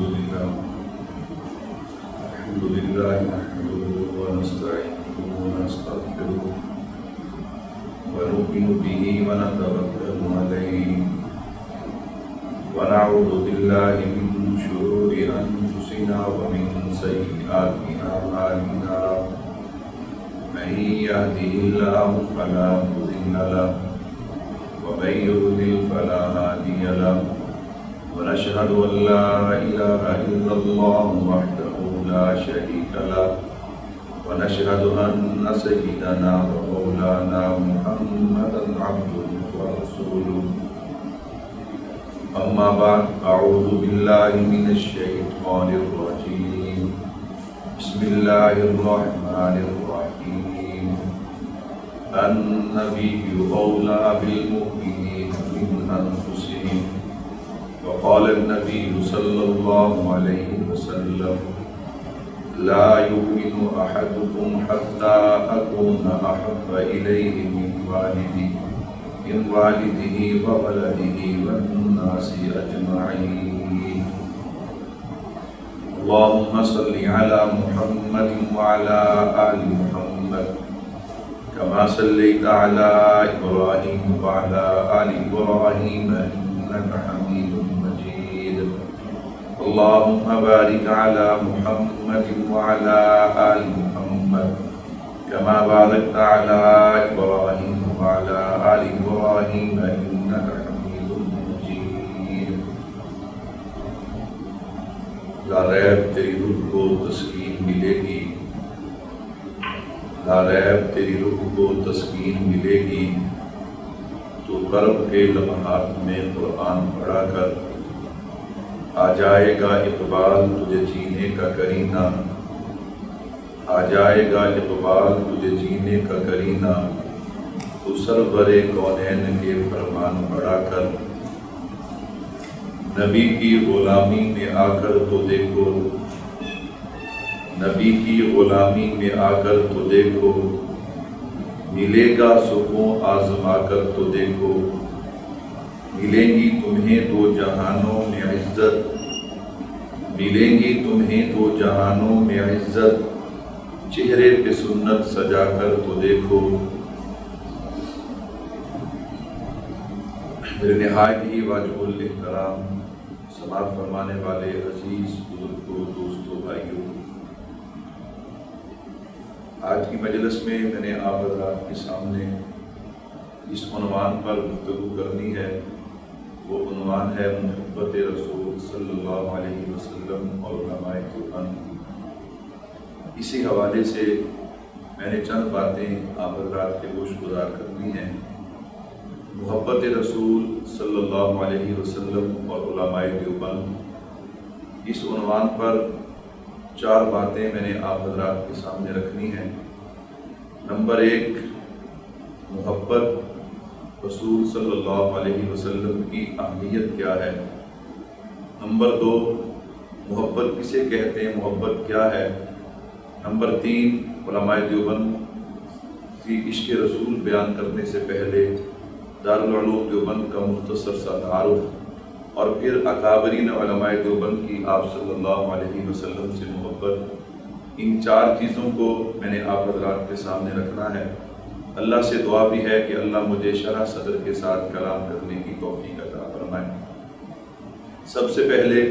الحمد لله نحمده ونستعينه ونستغفره ونؤمن به ونتوكل عليه ونعوذ بالله من شرور أنفسنا ومن سيئات أعمالنا من يهده الله فلا مضل له ومن يضلل فلا هادي له ونشهد أن لا إله إلا الله وحده لا شريك له ونشهد أن سيدنا ومولانا محمدا عبده ورسوله أما بعد أعوذ بالله من الشيطان الرجيم بسم الله الرحمن الرحيم النبي أولى بالمؤمنين من أنفسهم وقال النبي صلى الله عليه وسلم لا يؤمن أحدكم حتى أكون أحب إليه من والده وولده والناس أجمعين اللهم صل على محمد وعلى آل محمد كما صليت على إبراهيم وعلى آل إبراهيم إنك حميد مجيد اللهم بارك على محمد وعلى آل محمد كما باركت على إبراهيم وعلى آل إبراهيم إنك حميد مجيد لا ریب تیری روح کو تسکین ملے گی لا ریب تیری روح کو تسکین ملے گی تو کرب کے لمحات میں قرآن پڑھا کر آ جائے گا اقبال تجھے جینے کا کرینہ آ جائے گا اقبال تجھے جینے کا کرینہ تو سرور کونین کے فرمان پڑھا کر نبی کی غلامی میں آ کر تو دیکھو نبی کی غلامی میں آ کر تو دیکھو ملے گا سکون آزما کر تو دیکھو ملیں گی تمہیں دو جہانوں میں عزت ملیں گی تمہیں دو جہانوں میں عزت چہرے پہ سنت سجا کر تو دیکھو میرے نہایت ہی واجب الاحترام سماعت فرمانے والے عزیز بزرگوں دوستوں بھائیوں، آج کی مجلس میں نے آپ حضرات کے سامنے اس عنوان پر گفتگو کرنی ہے۔ وہ عنوان ہے محبت رسول صلی اللہ علیہ وسلم اور علماء دیوبند۔ اسی حوالے سے میں نے چند باتیں آپ حضرات کے گوش گزار کرنی ہیں۔ محبت رسول صلی اللہ علیہ وسلم اور علماء دیوبند، اس عنوان پر 4 باتیں میں نے آپ حضرات کے سامنے رکھنی ہیں۔ نمبر 1، محبت رسول صلی اللہ علیہ وسلم کی اہمیت کیا ہے۔ نمبر 2، محبت کسے کہتے ہیں، محبت کیا ہے۔ نمبر 3، علماء دیوبند کی عشق رسول بیان کرنے سے پہلے دارالعلوم دیوبند کا مختصر سا تعارف، اور پھر اکابرین علماء دیوبند کی آپ صلی اللہ علیہ وسلم سے محبت۔ ان 4 چیزوں کو میں نے آپ حضرات کے سامنے رکھنا ہے۔ اللہ سے دعا بھی ہے کہ اللہ مجھے شرح صدر کے ساتھ کلام کرنے کی توفیق عطا فرمائے۔ سب سے پہلے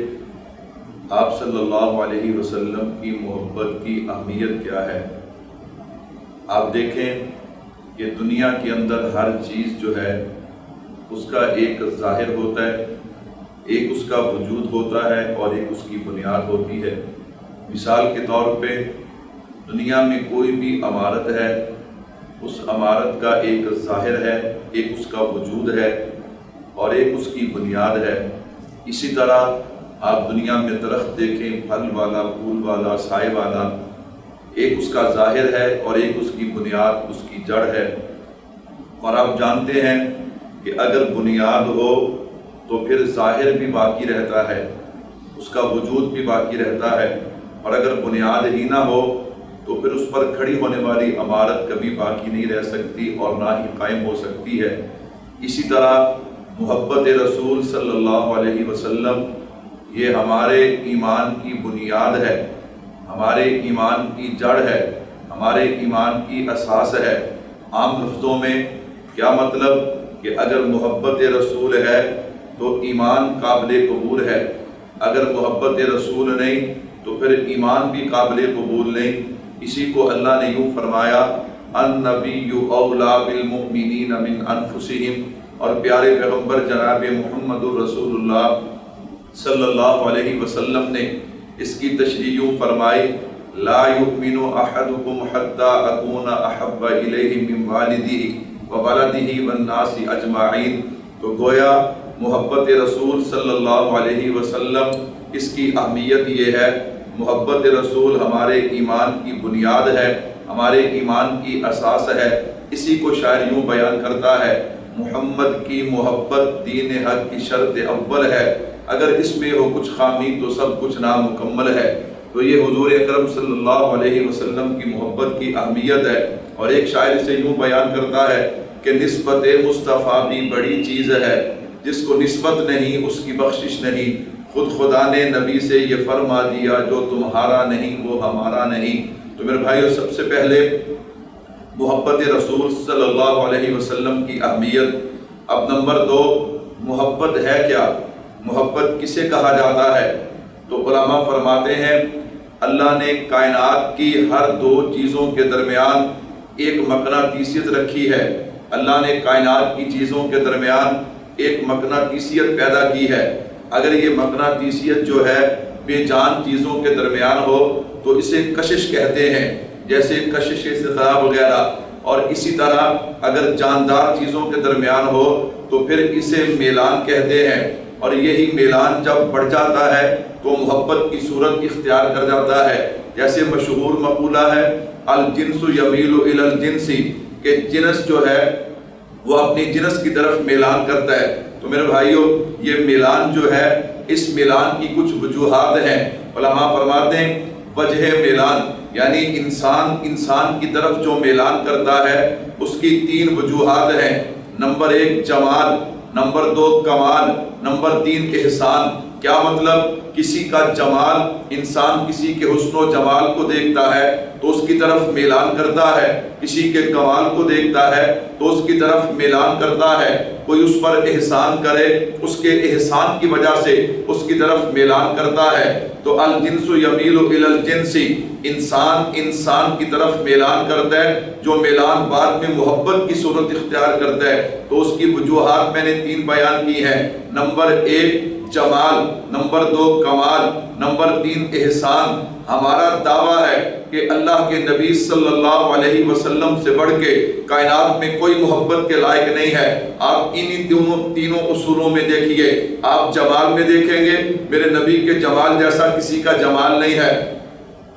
آپ صلی اللہ علیہ وسلم کی محبت کی اہمیت کیا ہے۔ آپ دیکھیں کہ دنیا کے اندر ہر چیز جو ہے اس کا ایک ظاہر ہوتا ہے، ایک اس کا وجود ہوتا ہے اور ایک اس کی بنیاد ہوتی ہے۔ مثال کے طور پہ دنیا میں کوئی بھی عمارت ہے، اس عمارت کا ایک ظاہر ہے، ایک اس کا وجود ہے اور ایک اس کی بنیاد ہے۔ اسی طرح آپ دنیا میں درخت دیکھیں، پھل والا، پھول والا، سائے والا، ایک اس کا ظاہر ہے اور ایک اس کی بنیاد، اس کی جڑ ہے۔ اور آپ جانتے ہیں کہ اگر بنیاد ہو تو پھر ظاہر بھی باقی رہتا ہے، اس کا وجود بھی باقی رہتا ہے، اور اگر بنیاد ہی نہ ہو تو پھر اس پر کھڑی ہونے والی عمارت کبھی باقی نہیں رہ سکتی اور نہ ہی قائم ہو سکتی ہے۔ اسی طرح محبت رسول صلی اللہ علیہ وسلم یہ ہمارے ایمان کی بنیاد ہے، ہمارے ایمان کی جڑ ہے، ہمارے ایمان کی اساس ہے۔ عام لفظوں میں کیا مطلب کہ اگر محبت رسول ہے تو ایمان قابل قبول ہے، اگر محبت رسول نہیں تو پھر ایمان بھی قابل قبول نہیں۔ اسی کو اللہ نے یوں فرمایا النبی اولیٰ بالمؤمنین من انفسہم، اور پیارے پیغمبر جناب محمد الرسول اللہ صلی اللہ علیہ وسلم نے اس کی تشریح یوں فرمائی لا یؤمن احدکم حتی اکون احب الیہ من والدہ وولدہ والناس اجمعین۔ تو گویا محبت رسول صلی اللہ علیہ وسلم اس کی اہمیت یہ ہے، محبت رسول ہمارے ایمان کی بنیاد ہے، ہمارے ایمان کی اساس ہے۔ اسی کو شاعر یوں بیان کرتا ہے محمد کی محبت دین حق کی شرط اول ہے، اگر اس میں ہو کچھ خامی تو سب کچھ نامکمل ہے۔ تو یہ حضور اکرم صلی اللہ علیہ وسلم کی محبت کی اہمیت ہے۔ اور ایک شاعر سے یوں بیان کرتا ہے کہ نسبت مصطفیٰ بھی بڑی چیز ہے، جس کو نسبت نہیں اس کی بخشش نہیں، خود خدا نے نبی سے یہ فرما دیا جو تمہارا نہیں وہ ہمارا نہیں۔ تو میرے بھائیو، سب سے پہلے محبت رسول صلی اللہ علیہ وسلم کی اہمیت۔ اب نمبر 2، محبت ہے کیا؟ محبت کسے کہا جاتا ہے؟ تو علماء فرماتے ہیں اللہ نے کائنات کی ہر دو چیزوں کے درمیان ایک مقناطیسیت رکھی ہے۔ اللہ نے کائنات کی چیزوں کے درمیان ایک مقناطیسیت پیدا کی ہے۔ اگر یہ مقناطیسیت جو ہے بے جان چیزوں کے درمیان ہو تو اسے کشش کہتے ہیں، جیسے کشش استخراب وغیرہ۔ اور اسی طرح اگر جاندار چیزوں کے درمیان ہو تو پھر اسے میلان کہتے ہیں۔ اور یہی میلان جب بڑھ جاتا ہے تو محبت کی صورت اختیار کر جاتا ہے۔ جیسے مشہور مقولہ ہے الجنس یمیل الی الجنس، کہ جنس جو ہے وہ اپنی جنس کی طرف میلان کرتا ہے۔ تو میرے بھائیوں، یہ میلان جو ہے، اس میلان کی کچھ وجوہات ہیں۔ علماء فرماتے ہیں وجہ میلان، یعنی انسان کی طرف جو میلان کرتا ہے اس کی 3 وجوہات ہیں۔ نمبر 1 جمال، نمبر 2 کمال، نمبر 3 احسان۔ کیا مطلب؟ کسی کا جمال، انسان کسی کے حسن و جمال کو دیکھتا ہے تو اس کی طرف میلان کرتا ہے، کسی کے کمال کو دیکھتا ہے تو اس کی طرف میلان کرتا ہے، کوئی اس پر احسان کرے اس کے احسان کی وجہ سے اس کی طرف میلان کرتا ہے۔ تو الجنس یمیل الی الجنس، انسان کی طرف میلان کرتا ہے، جو میلان بعد میں محبت کی صورت اختیار کرتا ہے۔ تو اس کی وجوہات میں نے 3 بیان کی ہیں۔ نمبر 1 جمال، نمبر 2 کمال، نمبر 3 احسان۔ ہمارا دعویٰ ہے کہ اللہ کے نبی صلی اللہ علیہ وسلم سے بڑھ کے کائنات میں کوئی محبت کے لائق نہیں ہے۔ آپ انہی تینوں اصولوں میں دیکھیے، آپ جمال میں دیکھیں گے میرے نبی کے جمال جیسا کسی کا جمال نہیں ہے،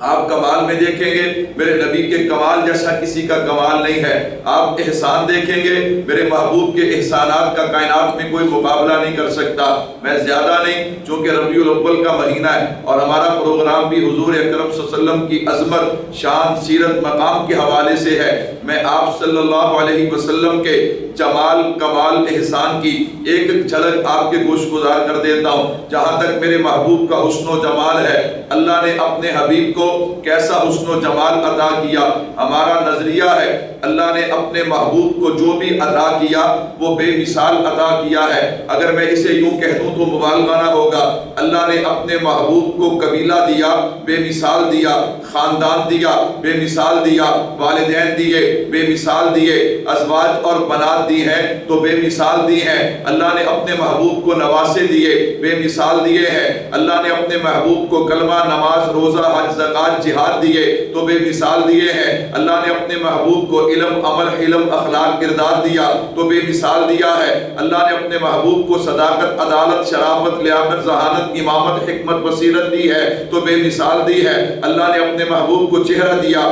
آپ کمال میں دیکھیں گے میرے نبی کے کمال جیسا کسی کا کمال نہیں ہے، آپ احسان دیکھیں گے میرے محبوب کے احسانات کا کائنات میں کوئی مقابلہ نہیں کر سکتا۔ میں زیادہ نہیں، چونکہ ربیع الاول کا مہینہ ہے اور ہمارا پروگرام بھی حضور اکرم صلی اللہ علیہ وسلم کی عظمت، شان، سیرت، مقام کے حوالے سے ہے۔ میں آپ صلی اللہ علیہ وسلم کے جمال، کمال، احسان کی ایک جھلک آپ کے گوش گزار کر دیتا ہوں۔ جہاں تک میرے محبوب کا حسن و جمال ہے، اللہ نے اپنے حبیب کو کیسا حسن و جمال عطا کیا، ہمارا نظریہ ہے اللہ نے اپنے محبوب کو جو بھی عطا کیا وہ بے مثال عطا کیا ہے۔ اگر میں اسے یوں کہہ دوں تو مبالغہ نہ ہوگا۔ اللہ نے اپنے محبوب کو قبیلہ دیا، بے مثال دیا، خاندان دیا، بے مثال دیا، والدین دیے، بے مثال دیے، ازواج اور بنات دی ہیں تو بے مثال دی ہیں۔ اللہ نے اپنے محبوب کو نواسے دیے، بے مثال دیے ہیں۔ اللہ نے اپنے محبوب کو کلمہ، نماز، روزہ، حج، زکوٰۃ، جہاد دیے تو بے مثال دیے ہیں۔ اللہ نے اپنے محبوب کو علم، عمل، حلم، اخلاق، کردار دیا تو بے مثال دیا ہے۔ اللہ نے اپنے محبوب کو صداقت، عدالت، شرافت، لیاقت، ذہانت، امامت، حکمت، بصیرت دی ہے تو بے مثال دی ہے۔ اللہ نے اپنے محبوب کو چہرہ دیا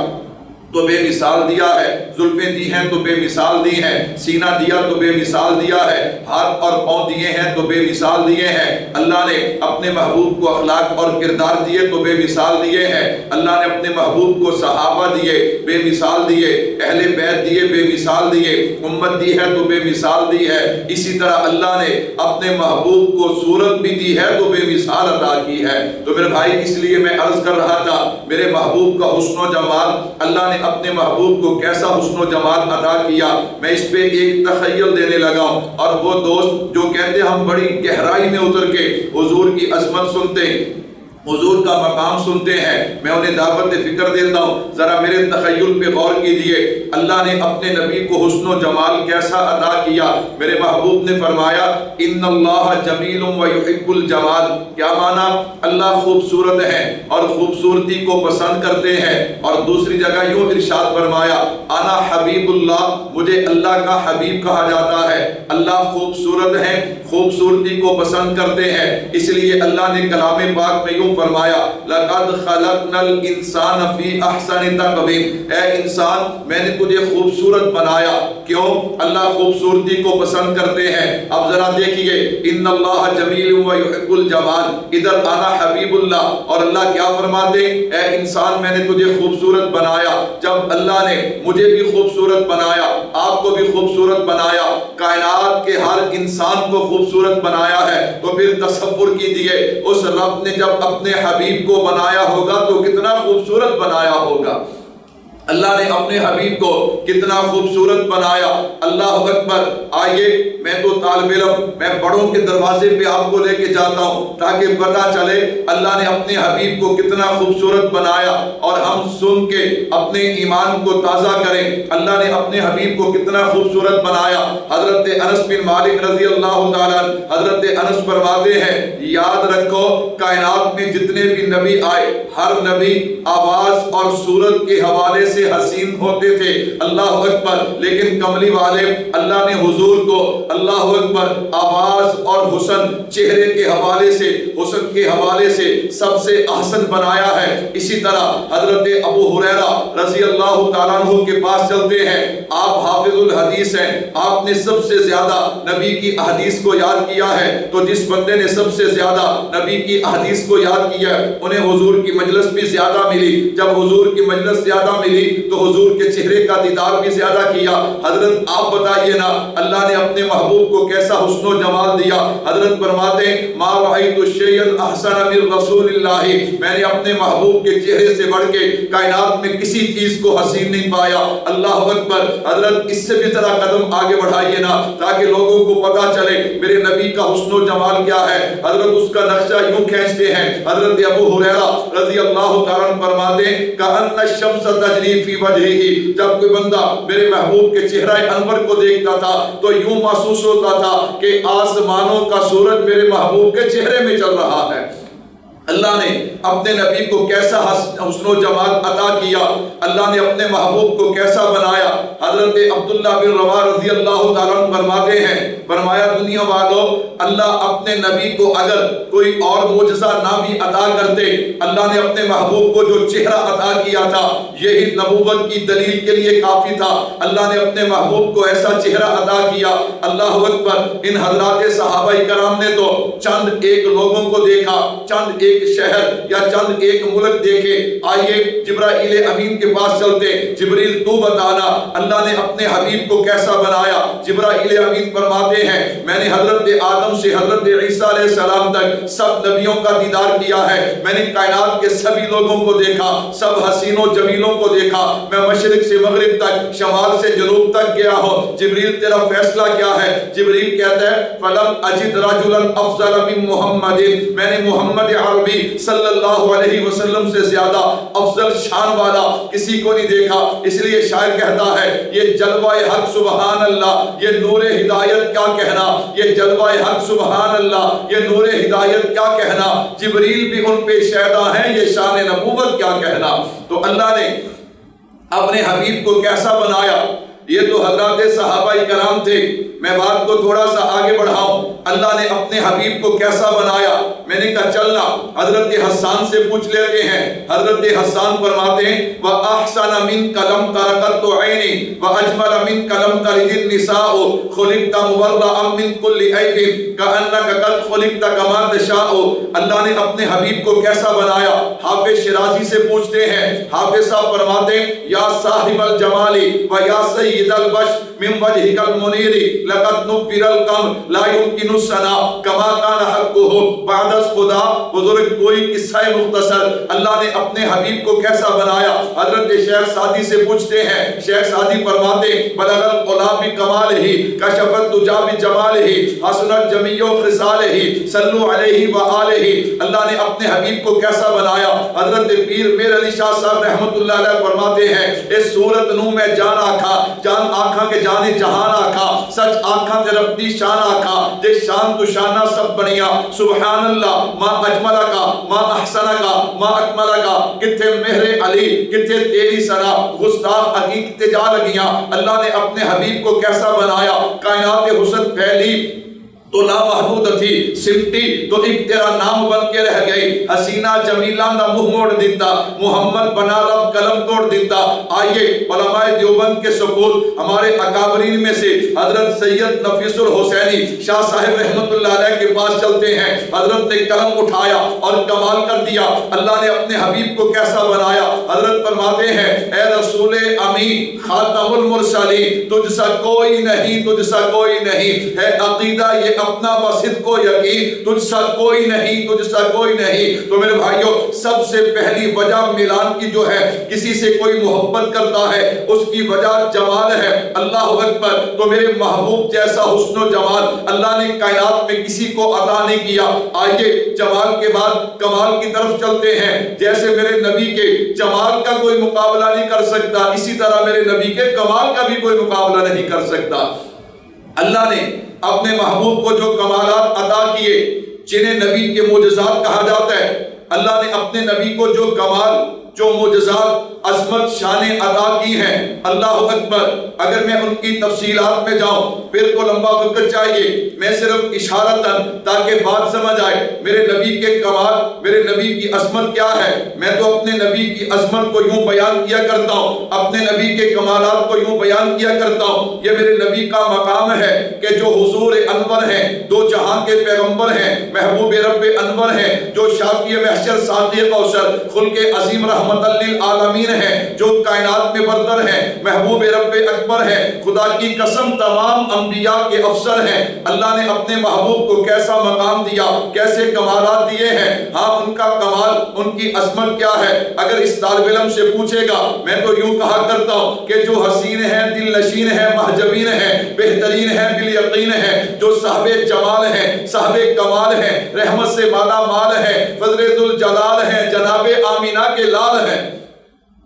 تو بے مثال دیا ہے، زلفیں دی ہیں تو بے مثال دی ہیں، سینہ دیا تو بے مثال دیا ہے، ہاتھ اور پاؤں دیے ہیں تو بے مثال دیے ہیں۔ اللہ نے اپنے محبوب کو اخلاق اور کردار دیے تو بے مثال دیے ہیں۔ اللہ نے اپنے محبوب کو صحابہ دیے، بے مثال دیے، اہل بیت دیے، بے مثال دیے، امت دی ہے تو بے مثال دی ہے۔ اسی طرح اللہ نے اپنے محبوب کو صورت بھی دی ہے تو بے مثال عطا کی ہے۔ تو میرے بھائی اس لیے میں عرض کر رہا تھا، میرے محبوب کا حسن و جمال، اللہ نے اپنے محبوب کو کیسا حسن و جمال عطا کیا، میں اس پہ ایک تخیل دینے لگا ہوں۔ اور وہ دوست جو کہتے ہیں ہم بڑی گہرائی میں اتر کے حضور کی عظمت سنتے ہیں، حضور کا مقام سنتے ہیں، میں انہیں دعوت فکر دیتا ہوں، ذرا میرے تخیل پہ غور کیجئے۔ اللہ نے اپنے نبی کو حسن و جمال کیسا عطا کیا۔ میرے محبوب نے فرمایا ان اللہ جمیل و یحب الجمال، کیا مانا؟ اللہ خوبصورت ہے اور خوبصورتی کو پسند کرتے ہیں۔ اور دوسری جگہ یوں ارشاد فرمایا انا حبیب اللہ، مجھے اللہ کا حبیب کہا جاتا ہے۔ اللہ خوبصورت ہے، خوبصورتی کو پسند کرتے ہیں، اس لیے اللہ نے کلام پاک میں یوں فرمایا لقد خلقنا الانسان فی احسن تقویم، اے انسان میں نے تجھے خوبصورت بنایا۔ کیوں؟ اللہ خوبصورتی کو پسند کرتے ہیں۔ اب ذرا دیکھیے ان اللہ جمیل و یحب الجمال، ادھر انا حبیب اللہ، اور اللہ کیا فرماتے؟ اے انسان میں نے تجھے خوبصورت بنایا۔ جب اللہ نے مجھے بھی خوبصورت بنایا، آپ کو بھی خوبصورت بنایا، کائنات کے ہر انسان کو خوبصورت بنایا ہے، تو پھر تصور کیجئے اس رب نے جب اپنے حبیب کو بنایا ہوگا تو کتنا خوبصورت بنایا ہوگا۔ اللہ نے اپنے حبیب کو کتنا خوبصورت بنایا۔ اللہ اکبر۔ آئیے میں تو طالب علم، میں بڑوں کے دروازے پہ آپ کو لے کے جاتا ہوں تاکہ پتہ چلے اللہ نے اپنے حبیب کو کتنا خوبصورت بنایا، اور ہم سن کے اپنے ایمان کو تازہ کریں۔ اللہ نے اپنے حبیب کو کتنا خوبصورت بنایا۔ حضرت انس بن مالک رضی اللہ تعالیٰ، حضرت انس فرماتے ہیں یاد رکھو کائنات میں جتنے بھی نبی آئے، ہر نبی آواز اور صورت کے حوالے سے حسین ہوتے تھے، اللہ اکبر، لیکن کملی والے اللہ نے حضور کو اللہ اکبر آواز اور حسن، چہرے کے حوالے سے، حسن کے حوالے سے سب سے احسن بنایا ہے۔ اسی طرح حضرت ابو ہریرہ رضی اللہ تعالیٰ عنہ کے پاس چلتے ہیں، آپ حافظ الحدیث ہیں، آپ نے سب سے زیادہ نبی کی احادیث کو یاد کیا ہے، تو جس بندے نے سب سے زیادہ نبی کی احادیث کو یاد کیا انہیں حضور کی مجلس بھی زیادہ ملی۔ جب حضور کی مجلس زیادہ ملی تو حضور کے چہرے کا دیدار بھی زیادہ کیا۔ حضرت آپ بتائیے نا اللہ نے اپنے محبوب کو کیسا حسن و جمال دیا۔ حضرت فرماتے ہیں ما رأیت شیئا احسن من رسول اللہ، میں نے اپنے محبوب کے چہرے سے بڑھ کے کائنات میں کسی چیز کو حسین نہیں پایا۔ اللہ اکبر۔ حضرت اس سے بھی ذرا قدم آگے بڑھائیے نا تاکہ لوگوں کو پتا چلے میرے نبی کا حسن و جمال کیا ہے۔ حضرت اس کا نقشہ یوں کھینچتے ہیں، حضرت ابو ہریرہ رضی اللہ تعالیٰ عنہ فرماتے ہیں کأن الشمس تجری فی وجہہ، جب کوئی بندہ میرے محبوب کے چہرہ انور کو دیکھتا تھا تو یوں محسوس ہوتا تھا کہ آسمانوں کا سورج میرے محبوب کے چہرے میں چل رہا ہے۔ اللہ نے اپنے نبی کو کیسا حسن و جمال عطا کیا، اللہ نے اپنے محبوب کو کیسا بنایا۔ حضرت عبداللہ بن رواحہ رضی اللہ تعالیٰ عنہ فرماتے ہیں، فرمایا دنیا والوں اللہ اپنے نبی کو اگر کوئی اور معجزہ نہ بھی عطا کرتے، اللہ نے اپنے محبوب کو جو چہرہ عطا کیا تھا یہی نبوت کی دلیل کے لیے کافی تھا۔ اللہ نے اپنے محبوب کو ایسا چہرہ عطا کیا، اللہ اکبر۔ ان حضرات صحابہ کرام نے تو چند ایک لوگوں کو دیکھا، چند ایک شہر یا چند ایک ملک دیکھے۔ آئیے جبرائیل امین کے پاس چلتے، جبریل تو بتانا اللہ نے اپنے حبیب کو کیسا بنایا۔ جبرائیل امین فرماتے ہیں میں نے حضرت آدم سے حضرت عیسیٰ علیہ السلام تک سب نبیوں کا دیدار کیا ہے، میں نے کائنات کے سبھی لوگوں کو دیکھا، سب حسین و جمیلوں کو دیکھا، میں مشرق سے مغرب تک، شمال سے جنوب تک گیا ہوں۔ جبریل تیرا فیصلہ کیا ہے؟ جبریل کہتا ہے فلم اجد رجلا افضل من محمد، میں نے محمد عربی صلی اللہ علیہ وسلم سے زیادہ افضل شان والا کسی کو نہیں دیکھا۔ اس لیے شاعر کہتا ہے یہ جلوہ حق سبحان اللہ، یہ نور ہدایت کیا کہنا، یہ جلوہ حق سبحان اللہ، یہ نور ہدایت کیا کہنا، جبریل بھی ان پہ شہدا ہیں، یہ شان نبوت کیا کہنا۔ تو اللہ نے اپنے حبیب کو کیسا بنایا۔ یہ تو حضرات صحابہ کرام تھے، میں بات کو تھوڑا سا آگے بڑھاؤں، اللہ نے اپنے حبیب کو کیسا بنایا۔ میں نے کہا چلنا۔ حضرت حسان سے پوچھ لیتے ہیں۔ حضرت حسان فرماتے ہیں وَأَحْسَنَ مِنْكَ لَمْ تَرَ قَطُّ عَيْنِي وَأَجْمَلَ مِنْكَ لَمْ تَلِدِ النِّسَاءُ خُلِقْتَ مُبَرَّأً مِنْ كُلِّ عَيْبٍ كَأَنَّكَ قَدْ خُلِقْتَ كَمَا تَشَاءُ۔ اللہ نے اپنے حبیب کو کیسا بنایا؟ حافظ شیرازی سے پوچھتے ہیں۔ حافظ صاحب فرماتے ہیں یا صاحب الجمال و یا سید البشر من وجهك المنیر لقد نفر القمر لا يمكن الثناء كما كان حقه بعد خدا۔ بزرگ کوئی قصہ مختصر اللہ نے اپنے حبیب کو کیسا بنایا؟ حضرت شیخ سعدی سے پوچھتے ہیں۔ شیخ سعدی فرماتے بلغ العلا بکمالہ کشف الدجا بجمالہ حسنت جمیع خصالہ صلوا علیہ وآلہ۔ اللہ نے اپنے حبیب کو کیسا بنایا؟ حضرت پیر میر علی شاہ صاحب رحمت اللہ علیہ فرماتے ہیں اس صورت نو میں جان آکھا، جان آکھا کے جانے جہان آکھا، سچ آکھا تے ربی شان آکھا، جے شان تو شانہ سب بنیا۔ سبحان اللہ ما اجملہ کا ما احسنہ کا ما اکملہ کا، کتھے مہر علی کتھے تیری سنا، گستاخ حقیقت جا لگیاں۔ اللہ نے اپنے حبیب کو کیسا بنایا؟ کائنات حسن پھیلی تو نامحدود تھی، سمٹی تو ایک تیرا نام بن کے رہ گئی۔ حسینہ جمیلہ دا منہ موڑ دیتا، محمد بنا رب قلم توڑ دیتا۔ آئیے علماء دیوبند کے سپوت ہمارے اکابرین میں سے حضرت سید نفیس الحسینی شاہ صاحب رحمت اللہ علیہ کے پاس چلتے ہیں۔ حضرت نے قلم اٹھایا اور کمال کر دیا۔ اللہ نے اپنے حبیب کو کیسا بنایا؟ حضرت فرماتے ہیں اے رسول امین خاتم المرسلین تجھ سا کوئی نہیں، تجھ سا کوئی نہیں، ہے عقیدہ یہ اپنا بصد کو یقین، تجھ سا کوئی نہیں، تجھ سا کوئی نہیں۔ تو میرے بھائیوں سب سے پہلی وجہ ملان کی جو ہے، کسی سے کوئی محبت کرتا ہے اس کی وجہ جمال ہے۔ اللہ اکبر۔ تو میرے محبوب جیسا حسن و جمال اللہ نے کائنات میں کسی کو عطا نہیں کیا۔ آئیے جمال کے بعد کمال کی طرف چلتے ہیں۔ جیسے میرے نبی کے جمال کا کوئی مقابلہ نہیں کر سکتا، اسی طرح میرے نبی کے کمال کا بھی کوئی مقابلہ نہیں کر سکتا۔ اللہ نے اپنے محبوب کو جو کمالات عطا کیے جنہیں نبی کے معجزات کہا جاتا ہے، اللہ نے اپنے نبی کو جو کمال جو معجزات عظمت شانیں عطا کی ہیں، اللہ اکبر، اگر میں ان کی تفصیلات میں جاؤں پھر کو لمبا وقت چاہیے، میں صرف اشارتاً تاکہ بات سمجھ آئے میرے نبی کے کمال، میرے نبی کی عظمت کیا ہے۔ میں تو اپنے نبی کی عظمت کو یوں بیان کیا کرتا ہوں، اپنے نبی کے کمالات کو یوں بیان کیا کرتا ہوں۔ یہ میرے نبی کا مقام ہے کہ جو حضور انور ہیں، دو جہاں کے پیغمبر ہیں، محبوب رب انور ہیں، جو شافی محشر ساقی کوثر خلق عظیم رحمت للعالمین ہیں، جو کائنات میں برتر ہیں، محبوب رب اکبر ہیں، خدا کی قسم تمام انبیاء کے افسر ہیں۔ اللہ نے اپنے محبوب کو کیسا مقام دیا، کیسے کمالات دیے ہیں۔ ہاں ان کا کمال، ان کی عظمت کیا ہے؟ اگر اس طالب علم سے پوچھے گا میں تو یوں کہا کرتا ہوں کہ جو حسین ہیں، دل نشین ہیں، محجبین ہیں، بہترین ہیں، بالیقین ہیں، جو صاحب جمال ہیں، صاحب کمال ہیں، رحمت سے مالا مال ہیں، فضل ذوالجلال ہیں، جناب آمینہ کے لال ہیں۔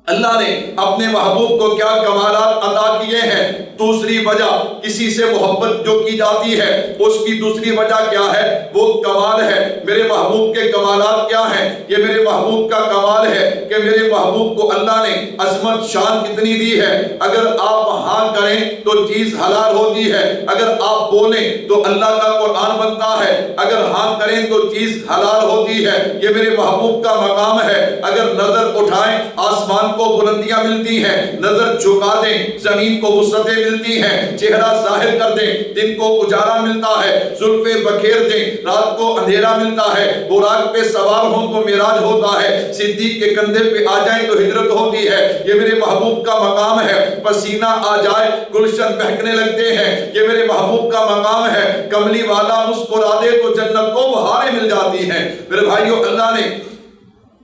اللہ نے اپنے محبوب کو کیا کمالات عطا کیے ہیں۔ دوسری وجہ کسی سے محبت جو کی جاتی ہے اس کی دوسری وجہ کیا ہے؟ وہ کمال ہے۔ میرے محبوب کے کمالات کیا ہیں؟ یہ میرے محبوب کا کمال ہے کہ میرے محبوب کو اللہ نے عظمت شان کتنی دی ہے۔ اگر آپ ہاں کریں تو چیز حلال ہوتی ہے، اگر آپ بولیں تو اللہ کا قرآن بنتا ہے، اگر ہاں کریں تو چیز حلال ہوتی ہے۔ یہ میرے محبوب کا مقام ہے۔ اگر نظر اٹھائیں آسمان کو بلندیاں ملتی ہیں، نظر جھکا دیں زمین کو وسعتیں ملتی ہیں، چہرہ ظاہر کر دیں دن کو اجالا ملتا ہے، زلفیں بکھیر دیں رات کو اندھیرا ملتا ہے، براق پہ سوار ہوں تو معراج ہوتا ہے، صدیق کے کندھے پہ آ جائیں تو ہجرت ہوتی ہے۔ یہ میرے محبوب کا مقام ہے۔ پسینہ آ جائے گلشن مہکنے لگتے ہیں، یہ میرے محبوب کا مقام ہے۔ کملی والا مسکرا دے تو جنت کو بہاریں مل جاتی ہیں۔ میرے بھائیو اللہ نے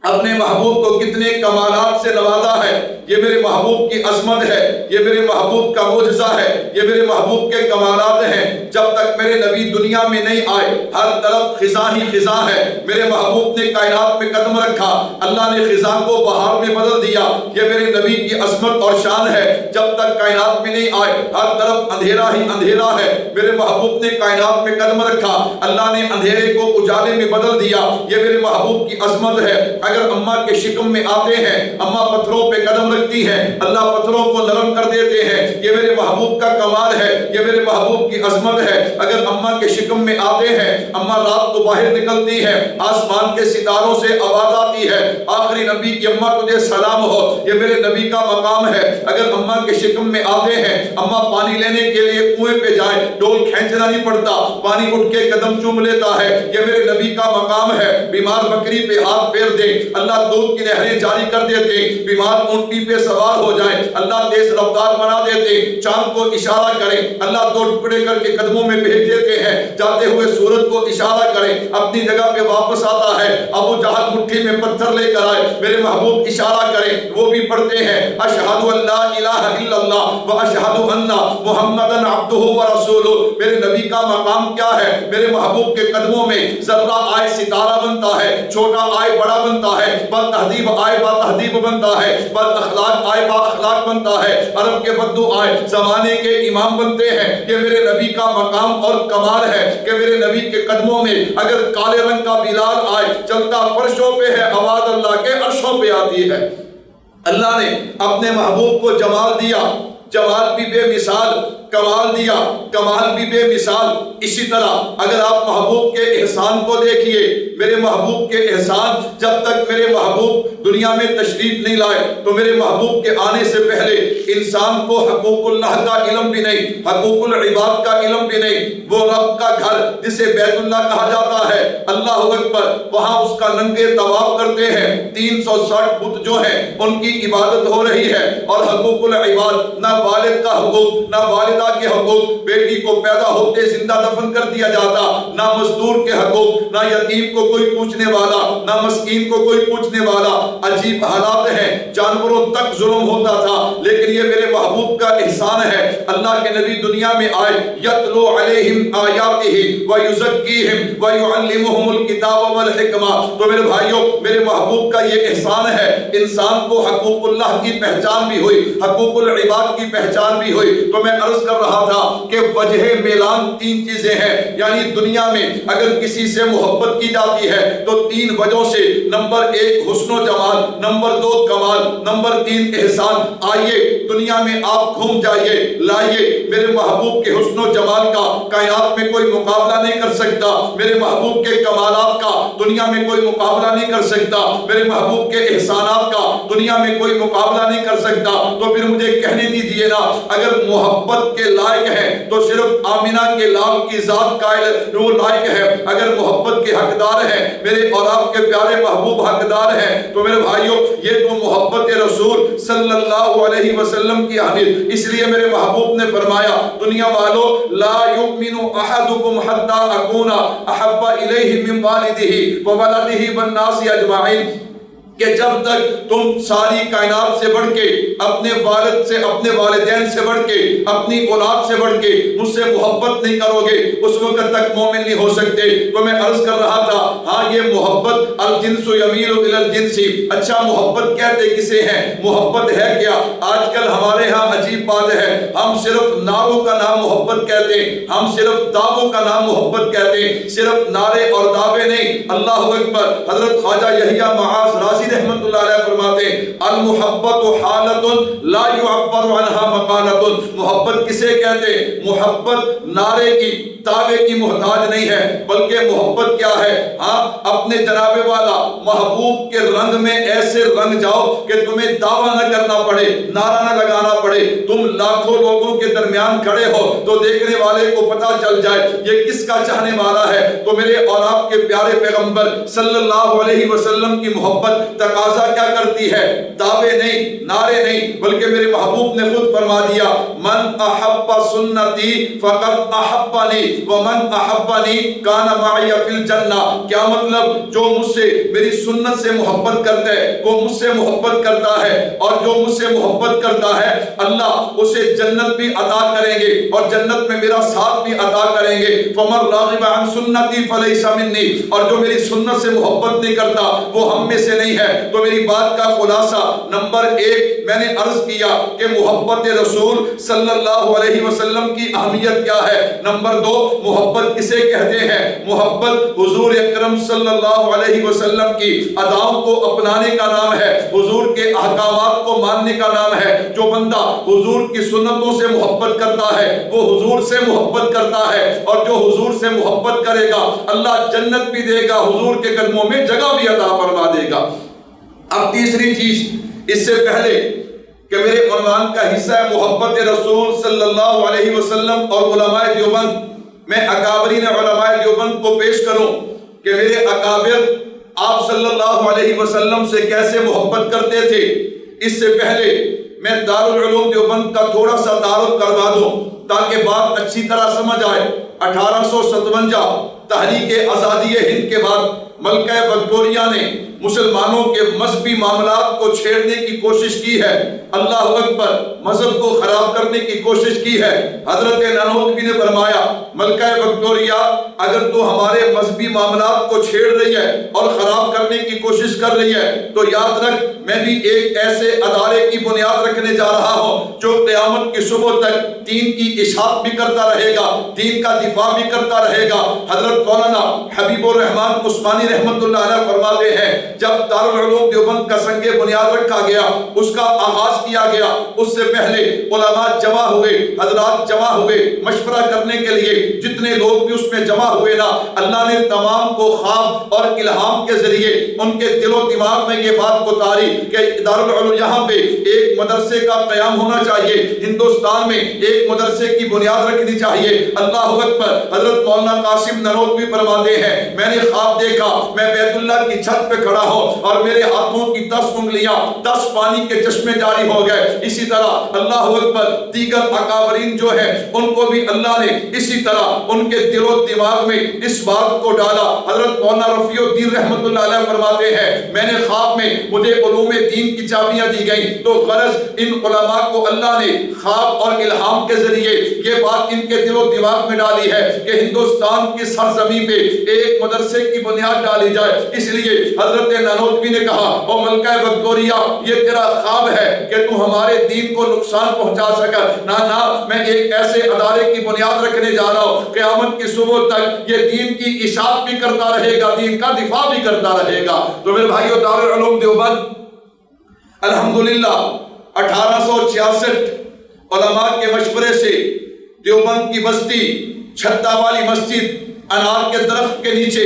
اپنے محبوب کو کتنے کمالات سے نوازا ہے۔ یہ میرے محبوب کی عظمت ہے، یہ میرے محبوب کا معجزہ ہے، یہ میرے محبوب کے کمالات ہیں۔ جب تک میرے نبی دنیا میں نہیں آئے ہر طرف خزاں ہی خزاں ہے۔ میرے محبوب نے کائنات میں قدم رکھا، اللہ نے خزاں کو بہار میں بدل دیا۔ یہ میرے نبی کی عظمت اور شان ہے۔ جب تک کائنات میں نہیں آئے ہر طرف اندھیرا ہی اندھیرا ہے۔ میرے محبوب نے کائنات میں قدم رکھا، اللہ نے اندھیرے کو اجالے میں بدل دیا۔ یہ میرے محبوب کی عظمت ہے۔ اگر اماں کے شکم میں آتے ہیں اماں پتھروں پہ قدم رکھتی ہیں، اللہ پتھروں کو نرم کر دیتے ہیں۔ یہ میرے محبوب کا کمال ہے، یہ میرے محبوب کی عظمت ہے۔ اگر اماں کے شکم میں آتے ہیں اماں رات کو باہر نکلتی ہے، آسمان کے ستاروں سے آواز آتی ہے، آخری نبی کی اماں تجھے سلام ہو، یہ میرے نبی کا مقام ہے۔ اگر اماں کے شکم میں آتے ہیں اماں پانی لینے کے لیے کنویں پہ جائے، ڈول کھینچنا نہیں پڑتا، پانی اٹھ کے قدم چوم لیتا ہے، یہ میرے نبی کا مقام ہے۔ بیمار بکری پہ ہاتھ پھیر دے اللہ دودھ کی نہریں جاری کر دیتے، بیمار اونٹی پہ سوار ہو جائے اللہ تیز رفتار بنا دیتے، چاند کو اشارہ کرے اللہ دو ٹکڑے کر کے قدموں میں بھیج دیتے ہیں، جاتے ہوئے سورج کو اشارہ کرے اپنی جگہ پہ واپس آتا ہے، ابو جہل مٹھی میں پتھر لے کر آئے میرے محبوب اشارہ کرے وہ بھی پڑھتے ہیں اشہد ان لا الہ الا اللہ و اشہد ان محمدن عبدہ و رسولہ۔ میرے نبی کا مقام کیا ہے؟ میرے محبوب کے قدموں میں ذرہ آئے ستارہ بنتا ہے، چھوٹا آئے بڑا بنتا ہے، بد تہذیب آئے با تہذیب بنتا ہے، بد اخلاق آئے با اخلاق بنتا ہے، عرب کے بدو آئے زمانے کے امام بنتے ہیں۔ یہ میرے نبی کا مقام اور کمال ہے کہ میرے نبی کے قدموں میں اگر کالے رنگ کا بلال آئے چلتا فرشوں پہ ہے، آواز اللہ کے عرشوں پہ آتی ہے۔ اللہ نے اپنے محبوب کو جمال دیا، جمال بھی بے مثال، کمال دیا، کمال بھی بے مثال۔ اسی طرح اگر آپ محبوب کے احسان کو دیکھیے، میرے محبوب کے احسان، جب تک میرے محبوب دنیا میں تشریف نہیں لائے تو میرے محبوب کے آنے سے پہلے انسان کو حقوق اللہ کا علم بھی نہیں، حقوق العباد کا علم بھی نہیں۔ وہ رب کا گھر جسے بیت اللہ کہا جاتا ہے، اللہ اکبر، وہاں اس کا ننگے طواف کرتے ہیں، 360 بت جو ہیں ان کی عبادت ہو رہی ہے، اور حقوق العباد، نہ والد کا حقوق، نہ والدہ کے حقوق، بیٹی کو پیدا ہوتے زندہ دفن کر دیا جاتا، نہ مزدور کے حقوق، نہ یتیم کو کوئی پوچھنے والا، نہ مسکین کو کوئی پوچھنے والا۔ عجیب حالات ہیں، جانوروں تک ظلم ہوتا تھا، لیکن یہ میرے محبوب کا احسان ہے۔ اللہ کے نبی دنیا میں آئے، یتلو علیہم آیاتہ ویزکیہم ویعلمہم الکتاب والحکمہ۔ تو میرے بھائیوں، میرے محبوب کا یہ احسان ہے، انسان کو حقوق اللہ کی پہچان بھی ہوئی، حقوق العباد کی پہچان بھی ہوئی۔ تو میں عرض کر رہا تھا کہ وجہ میلان 3 چیزیں ہیں، یعنی دنیا میں اگر کسی سے محبت کی جاتی ہے تو 3 وجہوں سے، نمبر 1 حسن و جمال، نمبر 2 کمال، نمبر 3 احسان۔ آئیے دنیا میں آپ گھوم جائیے، لائیے میرے محبوب کے حسن و جمال کا کائنات میں کوئی مقابلہ نہیں کر سکتا، میرے محبوب کے کمالات کا دنیا میں کوئی مقابلہ نہیں کر سکتا، میرے محبوب کے احسانات کا دنیا میں کوئی مقابلہ نہیں کر سکتا۔ تو پھر مجھے کہنے دیجئے نا، اگر محبت کے لائق ہے تو صرف آمنہ کے لال کی ذات قائل وہ لائق ہے، اگر محبت کے حقدار ہیں میرے اور آپ کے پیارے محبوب حقدار ہیں۔ تو میرے بھائیوں، یہ تو محبت رسول صلی اللہ علیہ وسلم کی اہمیت، اس لیے میرے محبوب نے فرمایا دنیا والوں لا یؤمن احدکم حتی اکون احب الیہ من والدہ وولدہ والناس اجمعین، کہ جب تک تم ساری کائنات سے بڑھ کے، اپنے والد سے، اپنے والدین سے بڑھ کے، اپنی اولاد سے بڑھ کے مجھ سے محبت نہیں کرو گے، اس وقت تک مومن نہیں ہو سکتے۔ تو میں عرض کر رہا تھا، ہاں یہ محبت الجنس یمیل الی الجنس، اچھا محبت کہتے کسے ہیں؟ محبت ہے کیا؟ آج کل ہمارے ہاں عجیب بات ہے، ہم صرف نعروں کا نام محبت کہتے ہیں، ہم صرف دعووں کا نام محبت کہتے ہیں، صرف نعرے اور دعوے نہیں۔ اللہ اکبر، حضرت خواجہ یحییٰ معاذ رازی رحمت اللہ علیہ فرماتے ہیں المحبت حالت لا يعبر عنها مقالت۔ محبت کسے کہتے ہیں؟ محبت نعرے کی، دعوے کی محتاج نہیں ہے، بلکہ محبت کیا ہے؟ ہاں اپنے جناب والا محبوب کے رنگ میں ایسے رنگ جاؤ کہ تمہیں دعویٰ نہ کرنا پڑے، نعرہ نہ لگانا پڑے، تم لاکھوں لوگوں کے درمیان کھڑے ہو تو دیکھنے والے کو پتا چل جائے یہ کس کا چاہنے والا ہے۔ تو میرے اور آپ کے پیارے پیغمبر صلی اللہ علیہ وسلم کی محبت تقاضا کیا کرتی ہے؟ دعوے نہیں، نعرے نہیں، بلکہ میرے محبوب نے خود فرما دیا من احب سنتی فقد احبنی ومن احبنی کان معی فی الجنہ۔ کیا مطلب؟ جو مجھ سے میری سنت سے محبت کرتا ہے وہ مجھ سے محبت کرتا ہے، اور جو مجھ سے محبت کرتا ہے اللہ اسے جنت بھی عطا کریں گے اور جنت میں میرا ساتھ بھی عطا کریں گے۔ فمن راغب عن سنتی فلیس منی، اور جو میری سنت سے محبت نہیں کرتا وہ ہم میں سے نہیں ہے۔ تو میری بات کا خلاصہ نمبر 1 میں نے عرض کیا کہ محبت رسول صلی اللہ علیہ وسلم کی اہمیت کیا ہے. نمبر 2 محبت کسے کہتے ہیں؟ محبت حضور اکرم صلی اللہ علیہ وسلم کی اداؤں کو اپنانے کا نام ہے، حضور کے احکامات کو ماننے کا نام ہے. جو بندہ حضور کی سنتوں سے محبت کرتا ہے وہ حضور سے محبت کرتا ہے، اور جو حضور سے محبت کرے گا اللہ جنت بھی دے گا، حضور کے قدموں میں جگہ بھی عطا فرما دے گا. اب تیسری چیز، اس سے پہلے کہ میرے عنوان کا حصہ ہے محبت رسول صلی اللہ علیہ وسلم اور علماء دیوبند، میں اکابرین علماء دیوبند کو پیش کروں کہ میرے اکابر آپ صلی اللہ علیہ وسلم سے کیسے محبت کرتے تھے. اس سے پہلے میں دارالعلوم دیوبند کا تھوڑا سا تعارف کروا دوں تاکہ بات اچھی طرح سمجھ آئے. 1857 تحریک آزادی ہند کے بعد ملکہ وکٹوریہ نے مسلمانوں کے مذہبی معاملات کو چھیڑنے کی کوشش کی ہے. اللہ اکبر، مذہب کو خراب کرنے کی کوشش کی ہے. حضرت نانوتوی نے فرمایا ملکہ وکٹوریہ اگر تو ہمارے مذہبی معاملات کو چھیڑ رہی ہے اور خراب کرنے کی کوشش کر رہی ہے تو یاد رکھ میں بھی ایک ایسے ادارے کی بنیاد رکھنے جا رہا ہوں جو قیامت کی صبح تک دین کی اشاعت بھی کرتا رہے گا، دین کا دفاع بھی کرتا رہے گا. حضرت مولانا حبیب الرحمان عثمانی رحمت اللہ علیہ فرماتے ہیں جب دارالعلوم دیوبند کا سنگ بنیاد رکھا گیا، اس کا آغاز کیا گیا، اس سے پہلے علماء جمع ہوئے، حضرات جمع ہوئے مشورہ کرنے کے لیے. جتنے لوگ بھی اس میں جمع ہوئے نا، اللہ نے تمام کو خواب اور الہام کے ذریعے ان کے دل و دماغ میں یہ بات اتاری کہ دارالعلوم یہاں پہ ایک مدرسے کا قیام ہونا چاہیے، ہندوستان میں ایک مدرسے کی بنیاد رکھنی چاہیے. اللہ اکبر. حضرت مولانا قاسم نانوتوی فرماتے ہیں میں نے خواب دیکھا میں بیت اللہ کی چھت پہ کھڑا ہوں اور میرے ہاتھوں کی 10 انگلیاں 10 پانی کے چشمے جاری ہو گئے. اسی طرح اللہ اکبر دیگر اکابرین جو ہے ان کو بھی اللہ نے اسی طرح ان کے دل و دماغ میں اس بات کو ڈالا. حضرت مولانا رفیع الدین رحمت اللہ علیہ فرماتے ہیں میں نے خواب میں مجھے علوم دین کی چابیاں دی گئیں تو غرض ان علماء کو اللہ نے خواب اور الہام کے ذریعے یہ بات ان کے دل و دماغ میں ڈالی ہے کہ ہندوستان کی سرزمین پہ ایک مدرسے کی بنیاد ڈالی جائے. اس لیے حضرت نانوتوی نے کہا او ملکہ وکٹوریہ یہ تیرا خواب ہے کہ تو ہمارے دین کو نقصان پہنچا سکا. نہ میں ایک ایسے ادارے کی بنیاد رکھنے جا رہا ہوں قیامت کی صبح تک یہ دین کی اشاعت بھی کرتا رہے گا، دین کا دفاع بھی کرتا رہے گا. تو میرے بھائیو دارالعلوم دیوبند الحمدللہ 1866 علماء کے مشورے سے دیوبند کی بستی چھتا والی مسجد انار کے درخت کے نیچے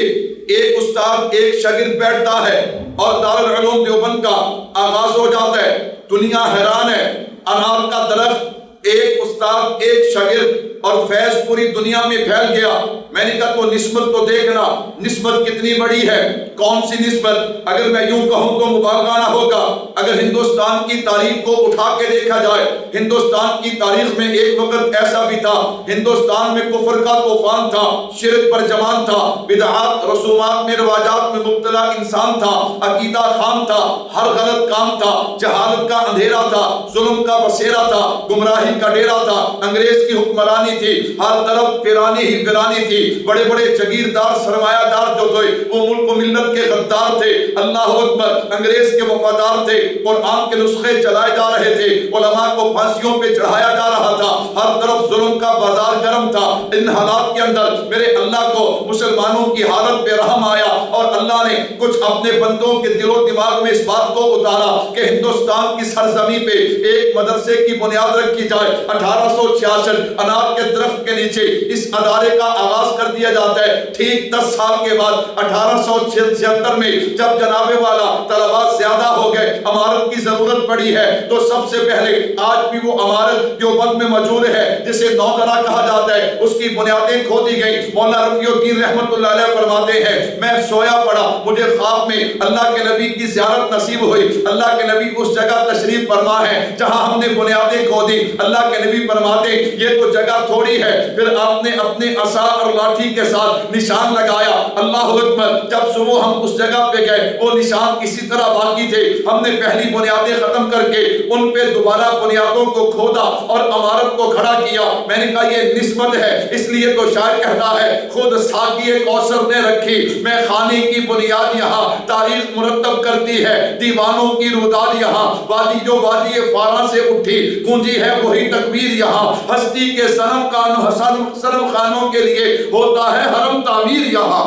ایک استاد ایک شاگرد بیٹھتا ہے اور دارالعلوم دیوبند کا آغاز ہو جاتا ہے. دنیا حیران ہے، انار کا درخت، ایک استاد ایک شاگرد اور فیض پوری دنیا میں پھیل گیا. میں نے کہا تو نسبت تو دیکھنا، نسبت کتنی بڑی ہے. کون سی نسبت؟ اگر میں یوں کہوں تو مبالغہ نہ ہوگا. اگر ہندوستان کی تاریخ کو اٹھا کے دیکھا جائے، ہندوستان کی تاریخ میں ایک وقت ایسا بھی تھا ہندوستان میں کفر کا طوفان تھا، شرک پر جمان تھا، بدعات رسومات میں رواجات میں مبتلا انسان تھا، عقیدہ خام تھا، ہر غلط کام تھا، جہالت کا اندھیرا تھا، ظلم کا بسیرا تھا، گمراہی کا ڈیرا تھا، انگریز کی حکمرانی تھی، ہر طرف ویرانی ہی ویرانی تھی. بڑے بڑے جگیردار سرمایہ دار جو تھے وہ ملک و ملت کے غدار تھے. اللہ اکبر. انگریز کے وفادار تھے، قرآن کے نسخے چلائے جا رہے تھے، علماء کو پھانسیوں پہ چڑھایا جا رہا تھا، ہر طرف ظلم کا بازار گرم تھا. ان حالات کے اندر میرے اللہ کو مسلمانوں کی حالت پہ رحم آیا اور اللہ نے کچھ اپنے بندوں کے دل و دماغ میں اس بات کو اتارا کہ ہندوستان کی سرزمین پہ ایک مدرسے کی بنیاد رکھی جائے. 1866 انار کے درخت کے نیچے اس ادارے کا آغاز کر دیا جاتا ہے. ٹھیک 10 سال کے بعد 1876 میں جب جناب والا طلباء زیادہ ہو گئے، عمارت کی ضرورت پڑی ہے تو سب سے پہلے آج بھی وہ عمارت دیوبند میں موجود ہے جسے نودرہ کہا جاتا ہے، اس کی بنیادیں کھودی گئی. مولانا رفیع الدین رحمت اللہ علیہ فرماتے ہیں میں سویا پڑا، مجھے خواب میں اللہ کے نبی کی زیارت نصیب ہوئی. اللہ کے نبی اس جگہ تشریف فرما ہے جہاں ہم نے بنیادیں کھودی. اللہ کے نبی فرماتے یہ تو جگہ تھوڑی ہے. پھر آپ نے اپنے عصا اور لاٹھی کے ساتھ نشان لگایا. اللہ اکبر. جب صبح ہم اس جگہ پہ گئے وہ نشان اسی طرح باقی تھے. ہم نے پہلی بنیادیں ختم کر کے ان پہ دوبارہ بنیادوں کو کھودا اور عمارت کو کھڑا کیا۔ میں نے کہا یہ نسبت ہے، اس لیے تو شاعر کہتا ہے خود ساقی کوثر نے رکھی میں خانے کی بنیاد یہاں، تاریخ مرتب کرتی ہے دیوانوں کی روداد یہاں، وادی جو وادی فاراں سے اٹھی گونجی ہے وہی تکبیر یہاں، ہستی کے صنم خانوں کے لیے ہوتا ہے حرم تعمیر یہاں۔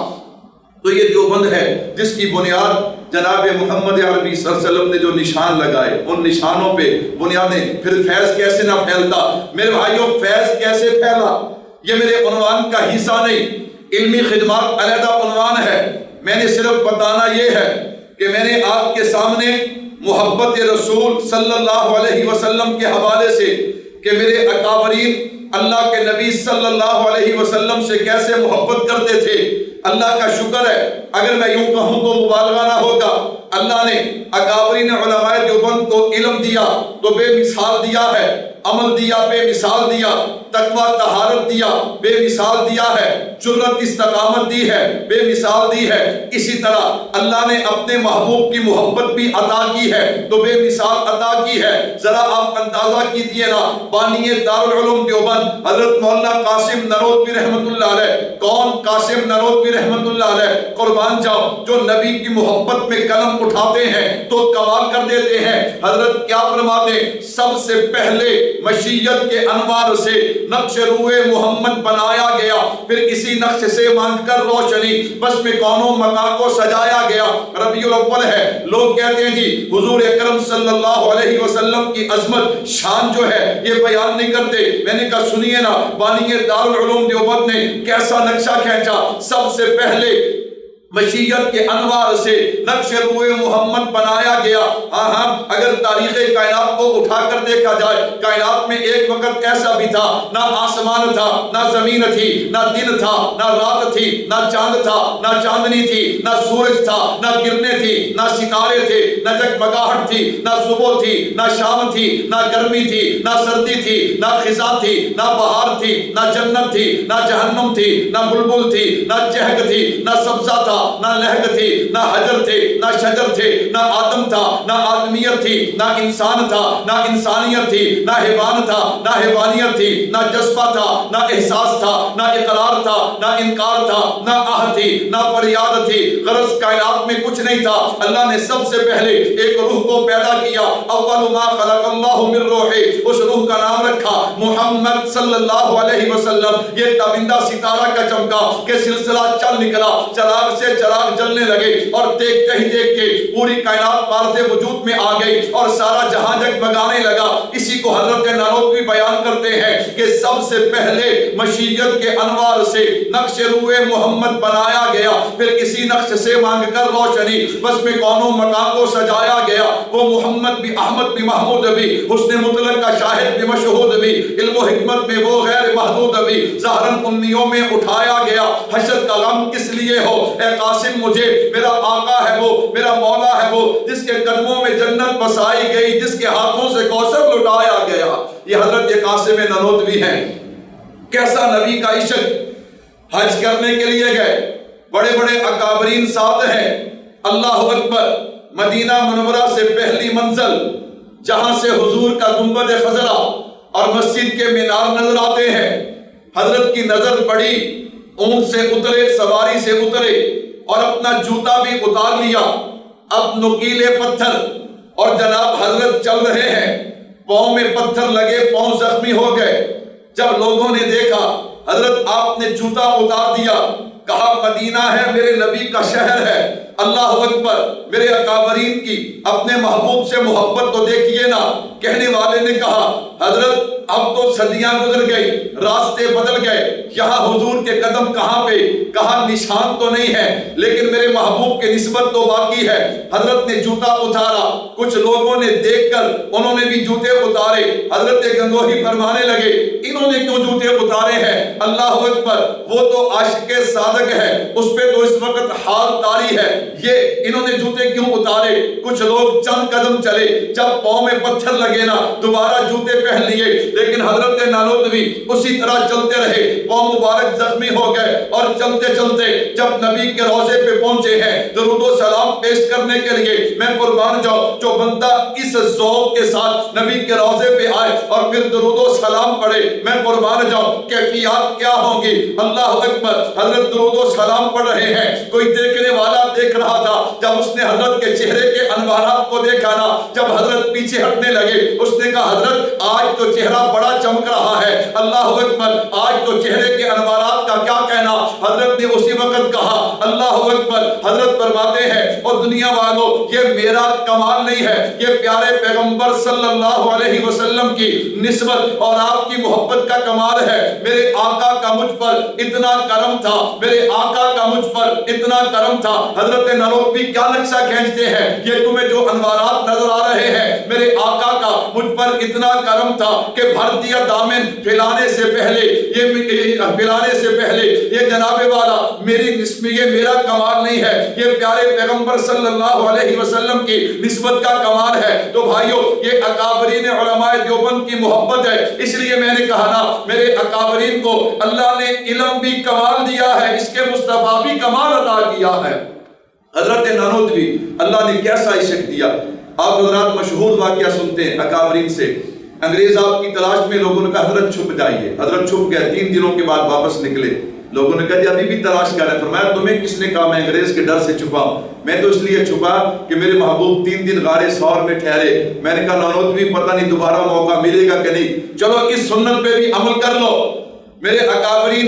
تو یہ دیوبند ہے جس کی بنیاد جناب محمد عربی صلی اللہ علیہ وسلم نے جو نشان لگائے، ان نشانوں پہ بنیادیں۔ پھر فیض کیسے نہ پھیلتا میرے بھائیوں، فیض کیسے پھیلا یہ میرے عنوان کا حصہ نہیں، علمی خدمات علیحدہ عنوان ہے۔ میں نے صرف بتانا یہ ہے کہ میں نے آپ کے سامنے محبت رسول صلی اللہ علیہ وسلم کے حوالے سے کہ میرے اکابرین اللہ کے نبی صلی اللہ علیہ وسلم سے کیسے محبت کرتے تھے۔ اللہ کا شکر ہے، اگر میں یوں کہوں تو مبالغہ نہ ہوگا، اللہ نے اکابرین علماء دیوبند کو علم دیا تو بے مثال دیا ہے، عمل دیا بے مثال دیا، تقویٰ طہارت دیا بے مثال دیا ہے، جرت استقامت دی ہے بے مثال دی ہے۔ اسی طرح اللہ نے اپنے محبوب کی محبت بھی عطا کی ہے تو بے مثال عطا کی ہے۔ ذرا آپ اندازہ کیجئے نا، بانی دارالعلوم دیوبند حضرت مولانا قاسم نروتوی رحمت اللہ علیہ، کون قاسم نروتوی رحمت اللہ علیہ، قربان جاؤ، جو نبی کی محبت میں قلم اٹھاتے ہیں تو کمال کر دیتے ہیں۔ حضرت کیا فرماتے ہیں؟ سب سے پہلے مشیت کے انوار سے نقش روئے محمد بنایا گیا، پھر اسی نقش سے مانگ کر روشنی بس میں کونوں مکان کو سجایا گیا۔ ربیع الاول ہے، لوگ کہتے ہیں جی حضور اکرم صلی اللہ علیہ وسلم کی عظمت شان جو ہے یہ بیان نہیں کرتے۔ میں نے کہا سنیے نا، بانی دارالعلوم دیوبند نے کیسا نقشہ کھینچا۔ سب سے پہلے مشیت کے انوار سے نقش روئے محمد بنایا گیا۔ ہاں اگر تاریخ کائنات کو اٹھا کر دیکھا جائے، کائنات میں ایک وقت ایسا بھی تھا نہ آسمان تھا نہ زمین تھی، نہ دن تھا نہ رات تھی، نہ چاند تھا نہ چاندنی تھی، نہ سورج تھا نہ کرنیں تھی، نہ ستارے تھے، نہ جگمگاہٹ تھی، نہ صبح تھی نہ شام تھی، نہ گرمی تھی نہ سردی تھی، نہ خزاں تھی نہ بہار تھی، نہ جنت تھی نہ جہنم تھی، نہ بلبل تھی نہ چہک تھی، نہ سبزہ تھا نہ لہگ تھی، نہ حجر تھے نہ شجر تھے، نہ آدم تھا نہ آدمیت تھی، نہ انسان تھا نہ انسانیت تھی، نہ حیوان تھا نہ حیوانیت تھی، نہ جذبہ تھا نہ احساس تھا، نہ اقرار تھا نہ انکار تھا، نہ آہ تھی نہ فریاد تھی۔ غرض کائنات میں کچھ نہیں تھا۔ اللہ نے سب سے پہلے ایک روح کو پیدا کیا، اول ما خلق اللہ من روح، اس روح کا نام رکھا محمد صلی اللہ علیہ وسلم۔ یہ تابندہ ستارہ کا چمکا کہ سلسلہ چل نکلا، چراغ سے چراغ جلنے لگے اور دیکھتے ہی دیکھتے پوری کائنات مارز وجود میں آ گئی اور سارا جہاں جگمگانے لگا۔ اسی کو حضرت ناروتوی بیان کرتے ہیں کہ سب سے پہلے مشیت کے انوار سے نقش روئے محمد بنایا گیا، پھر کسی نقش سے مانگ کر روشنی بس میں کونوں مکان کو سجایا گیا۔ وہ محمد بھی، احمد بھی، محمود بھی، حسن مطلق کا شاہد بھی، مشہود بھی، علم و حکمت میں وہ غیر محدود بھی، ظاہراً امیوں میں اٹھایا گیا۔ حشر کا غم کس لیے ہو اے قاسم مجھے، میرا آقا ہے وہ، میرا مولا ہے وہ، جس کے قدموں میں جنت بسائی گئی، جس کے ہاتھوں سے کوثر لٹایا گیا۔ یہ حضرت قاسم نروتوی ہیں۔ کیسا نبی کا عشق، حج کرنے کے لیے گئے، بڑے بڑے اکابرین ساتھ ہیں۔ اللہ اکبر، مدینہ منورہ سے پہلی منزل جہاں سے حضور کا گنبد خضرا اور مسجد کے مینار نظر آتے ہیں۔ حضرت کی نظر پڑی، اونٹ سے اترے، سواری سے اترے اور اپنا جوتا بھی اتار لیا۔ اب نکیلے پتھر اور جناب حضرت چل رہے ہیں، پاؤں میں پتھر لگے، پاؤں زخمی ہو گئے۔ جب لوگوں نے دیکھا حضرت آپ نے جوتا اتار دیا، کہا مدینہ ہے میرے نبی کا شہر ہے۔ اللہ اکبر، میرے اکابرین کی اپنے محبوب سے محبت تو دیکھیے نا۔ کہنے والے نے کہا حضرت اب تو صدیاں گزر گئی، راستے بدل گئے، یہاں حضور کے قدم کہاں پہ؟ کہا نشان تو نہیں ہے لیکن میرے محبوب کے نسبت تو باقی ہے۔ حضرت نے جوتا اتارا، کچھ لوگوں نے دیکھ کر انہوں نے بھی جوتے اتارے۔ حضرت گنگوہی فرمانے لگے انہوں نے کیوں جوتے اتارے ہیں؟ اللہ اکبر، وہ تو عاشق صادق ہے، اس پہ تو اس وقت حال طاری ہے، یہ انہوں نے جوتے کیوں اتارے؟ کچھ لوگ چند قدم چلے، جب پاؤں میں پتھر لگے نا دوبارہ جوتے پہن لیے، لیکن حضرت نانوتوی اسی طرح چلتے رہے، وہ مبارک زخمی ہو گئے اور چلتے چلتے جب نبی کے روضے پہ پہنچے ہیں درود و سلام پیش کرنے کے لیے، میں قربان جاؤں جو بندہ اس ذوق کے ساتھ نبی کے روضے پہ آئے اور پھر درود و سلام پڑھے، میں قربان جاؤں کیفیات کیا ہوں گی۔ اللہ اکبر، حضرت درود و سلام پڑھ رہے ہیں، کوئی دیکھنے والا دیکھ رہا تھا، جب اس نے حضرت کے چہرے کے انوارات کو دیکھا نا، جب حضرت پیچھے ہٹنے لگے اس نے کہا حضرت آج تو چہرہ بڑا چمک رہا ہے، اللہ اکبر، آج تو چہرے کے انوارات کا کیا کہنا۔ حضرت نے اسی وقت کہا اللہ اکبر، حضرت فرماتے ہیں اور دنیا والوں یہ میرا کمال نہیں ہے، یہ پیارے پیغمبر صلی اللہ علیہ وسلم کی نسبت اور آپ کی محبت کا کمال ہے۔ میرے آقا کا مجھ پر اتنا کرم تھا، میرے آقا کا مجھ پر اتنا کرم تھا۔ حضرت نانوتوی کیا نقشہ کھینچتے ہیں، یہ تمہیں جو انوارات نظر آ رہے ہیں، میرے آقا کا مجھ پر اتنا کرم تھا کہ بھر دیا دامن پھیلانے سے پہلے یہ جناب والا میری نسبت، یہ میرا کمال نہیں ہے، یہ پیارے پیغمبر صلی اللہ علیہ وسلم کی نسبت کا کمال ہے۔ تو بھائیو یہ اکابرین علماء دیوبند کی محبت ہے، اس لیے میں نے کہا نا میرے اکابرین کو اللہ نے علم بھی کمال دیا ہے، اس کے مصطفیٰ بھی کمال عطا کیا ہے۔ حضرت نانوتوی اللہ نے کیسا عشق دیا۔ آپ حضرات مشہور واقعہ سنتے ہیں اکابرین سے، انگریز آپ کی تلاش میں، لوگوں نے کہا حضرت چھپ جائیے، حضرت چھپ گئے، 3 دنوں کے بعد واپس نکلے، لوگوں نے کہا ابھی بھی تلاش کر رہے ہیں، فرمایا تمہیں کس نے کہا میں انگریز کے ڈر سے چھپا؟ میں تو اس لیے چھپا کہ میرے محبوب 3 دن غار ثور میں ٹھہرے۔ میں نے کہا نانوتوی پتہ نہیں دوبارہ موقع ملے گا کہ نہیں، چلو اس سنت پہ بھی عمل کر لو۔ میرے اکابرین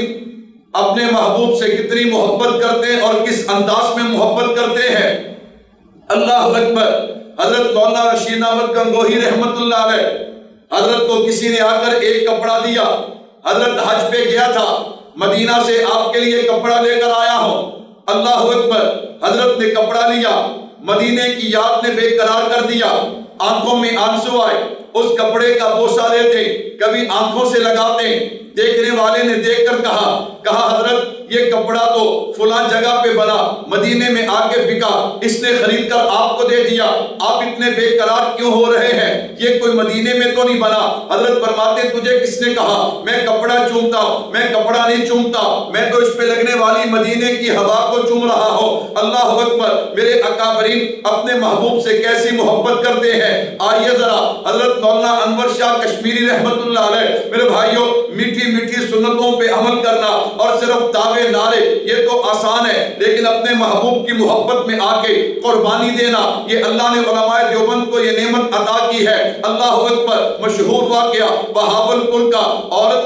اپنے محبوب سے کتنی محبت کرتے ہیں اور کس انداز میں محبت کرتے ہیں، اللہ اکبر۔ حضرت مولانا رشید احمد گنگوہی رحمت اللہ علیہ، حضرت کو کسی نے آ کر ایک کپڑا دیا، حضرت حج پہ گیا تھا، مدینہ سے آپ کے لیے کپڑا لے کر آیا ہوں، اللہ اکبر۔ حضرت نے کپڑا لیا، مدینے کی یاد نے بے قرار کر دیا، آنکھوں میں آنسو آئے، اس کپڑے کا بوسہ لیتے، کبھی آنکھوں سے لگاتے، دیکھنے والے نے دیکھ کر کہا حضرت یہ کپڑا تو فلاں جگہ پہ بنا، مدینے میں آ کے بکا، اس نے خرید کر آپ کو دے دیا، آپ اتنے بے قرار کیوں ہو رہے ہیں، یہ کوئی مدینے میں تو نہیں بنا۔ حضرت فرماتے تجھے کس نے کہا میں کپڑا چومتا ہوں؟ میں کپڑا نہیں چومتا، میں تو اس پہ لگنے والی مدینے کی ہوا کو چوم رہا ہوں، اللہ اکبر۔ میرے اکابرین اپنے محبوب سے کیسی محبت کرتے ہیں، آئیے ذرا حضرت مولانا انور شاہ کشمیری رحمت اللہ علیہ، میرے بھائیوں میٹھی سنتوں پہ عمل کرنا اور صرف دعوے نعرے یہ تو آسان ہے، لیکن اپنے محبوب کی محبت میں آ کے قربانی دینا، یہ اللہ نے علماء دیوبند کو یہ نعمت عطا کی ہے، اللہ اکبر۔ مشہور واقعہ بہاولپور کا،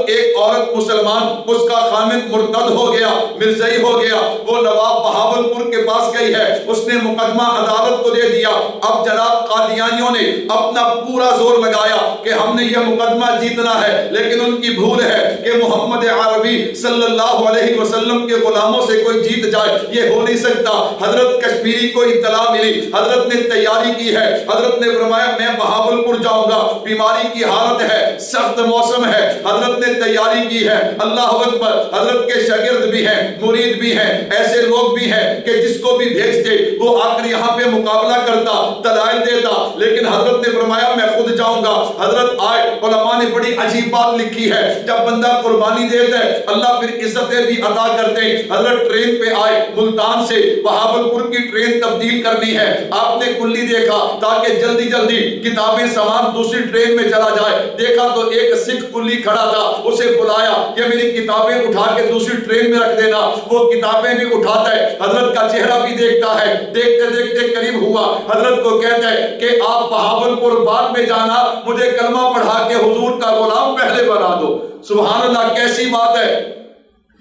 ایک عورت مسلمان، اس کا خامد مرتد ہو گیا، مرزائی ہو گیا، وہ نواب بہاولپور کے پاس گئی ہے، اس نے مقدمہ عدالت کو دے دیا۔ اب جناب قادیانیوں نے اپنا پورا زور لگایا کہ ہم نے یہ مقدمہ جیتنا ہے، لیکن ان کی بھول ہے کہ محمد عربی صلی اللہ علیہ وسلم کے غلاموں سے کوئی جیت جائے، یہ ہو نہیں سکتا۔ حضرت کشمیری کو اطلاع ملی، حضرت نے تیاری کی ہے، حضرت نے فرمایا میں بہاولپور جاؤں گا، بیماری کی حالت ہے، سخت موسم ہے، حضرت نے تیاری کی ہے، اللہ اکبر۔ حضرت کے شاگرد بھی ہیں، مرید بھی ہیں، ایسے لوگ بھی ہیں کہ جس کو بھی بھیجتے وہ آ کر یہاں پہ مقابلہ کرتا، دلائل دیتا، لیکن حضرت نے فرمایا میں خود جاؤں گا۔ حضرت آئے، علماء نے بڑی عجیب بات لکھی ہے، جب بندہ قربانی دیتا ہے اللہ پھر عزتیں بھی عطا کرتے ہیں۔ حضرت ٹرین پہ آئے، ملتان سے بہاولپور کی ٹرین تبدیل کرنی ہے، آپ نے کلی دیکھا تاکہ جلدی جلدی کتابیں سامان دوسری ٹرین میں چلا جائے، دیکھا تو ایک سکھ کلی کھڑا تھا، اسے بلایا کہ میری کتابیں اٹھا کے دوسری ٹرین میں رکھ دینا، وہ کتابیں بھی اٹھاتا ہے، حضرت کا چہرہ بھی دیکھتا ہے، دیکھتے دیکھتے قریب ہوا، حضرت کو کہتا ہے کہ آپ بہاولپور بعد میں جانا، مجھے کلمہ پڑھا کے حضور کا غلام پہلے بنا دو۔ سبحان اللہ، کیسی بات ہے۔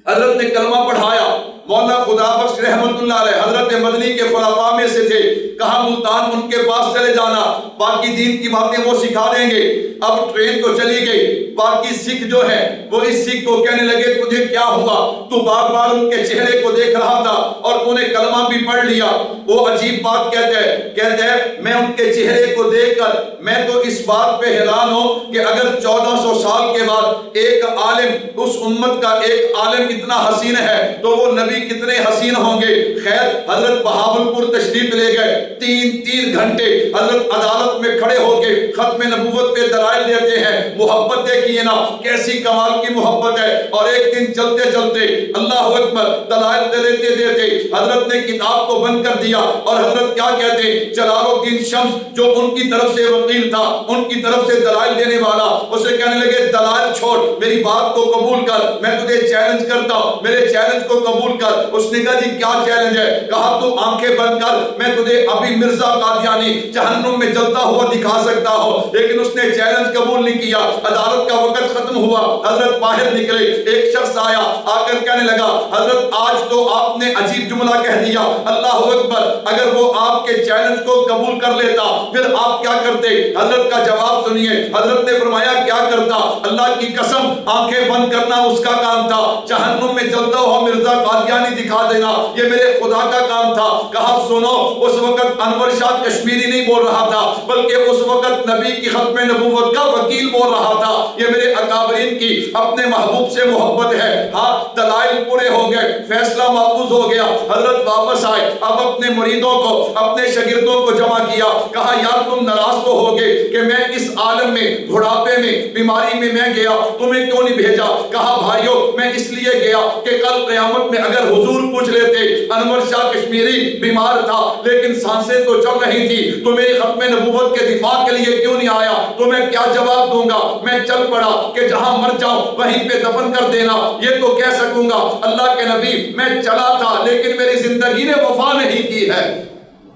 حضرت نے کلمہ پڑھایا، مولانا خدا بخش رحمت اللہ علیہ حضرت مدنی کے خلفاء میں سے تھے، کہا ملتان ان کے پاس چلے جانا، باقی دین کی باتیں وہ سکھا دیں گے۔ اب ٹرین تو چلی گئی، باقی سکھ جو ہے وہ اس سکھ کو کہنے لگے تجھے کیا ہوا، تو بار بار ان کے چہرے کو دیکھ رہا تھا اور تو نے کلمہ بھی پڑھ لیا۔ وہ عجیب بات کہتے ہیں میں ان کے چہرے کو دیکھ کر میں تو اس بات پہ حیران ہوں کہ اگر 1400 سال کے بعد ایک عالم، اس امت کا ایک عالم اتنا حسین ہے تو وہ نبی نبی کتنے حسین ہوں گے. خیر حضرت بہاولپور تشریف لے گئے. تین گھنٹے حضرت عدالت میں کھڑے ہو کے ختم نبوت پہ دلائل دیتے ہیں. محبت دیکھیے نا کیسی کمال کی محبت ہے. اور ایک دن چلتے چلتے اللہ اکبر دلائل دیتے دیتے حضرت نے کتاب کو بند کر دیا اور حضرت کیا کہتے ہیں, جلال الدین شمس جو ان کی طرف سے وکیل تھا, ان کی طرف سے دلائل دینے والا, اسے کہنے لگے دلائل چھوڑ, میری بات کو قبول کر, میں تجھے چیلنج کرتا ہوں, میرے چیلنج کو قبول کر. اس نے کہا جی کیا چیلنج ہے؟ کہا تو آنکھیں بند کر, میں تجھے ابھی مرزا قادیانی جہنم میں جلتا ہوا دکھا سکتا ہوں. لیکن اس نے چیلنج قبول نہیں کیا. عدالت کا وقت ختم ہوا, حضرت باہر نکلے. ایک شخص آیا, آ کر کہنے لگا حضرت آج تو آپ نے عجیب جملہ کہہ دیا. اللہ اکبر, اگر وہ آپ کے چیلنج کو قبول کر لیتا پھر آپ کیا کرتے؟ حضرت کا جواب سنیے. حضرت نے فرمایا کیا کرتا؟ اللہ کی قسم آنکھیں بند کرنا اس کا کام تھا, جہنم میں جلتا ہوا مرزا قادیانی دکھا دینا یہ میرے خدا کا کام تھا. کہا سنو, اس وقت انور شاہ کشمیری نہیں بول رہا تھا بلکہ اس وقت نبی کی ختم نبوت کا وکیل بول رہا تھا. یہ میرے اکابرین کی اپنے محبوب سے محبت ہے. ہاں دلائل پورے ہو گئے, فیصلہ محفوظ ہو گیا. حضرت واپس آئے, اب اپنے مریدوں کو اپنے شاگردوں کو جمع کیا. کہا یار تم ناراض تو ہوگے کہ میں اس عالم میں بڑھاپے میں بیماری میں گیا, تمہیں کیوں نہیں بھیجا؟ کہا بھائیو میں اس لیے گیا کہ کل قیامت میں اگر حضور پوچھ لیتے انور شاہ کشمیری بیمار تھا لیکن سانسیں تو چل رہی تھی, تو میری ختم نبوت کے دفاع کے لیے کیوں نہیں آیا؟ تو میں کیا جواب دوں گا؟ میں چل پڑا کہ جہاں مر جاؤں وہیں پہ دفن کر دینا, یہ تو کہہ سکوں گا اللہ کے نبی میں چلا تھا لیکن میری زندگی نے وفا نہیں کی ہے.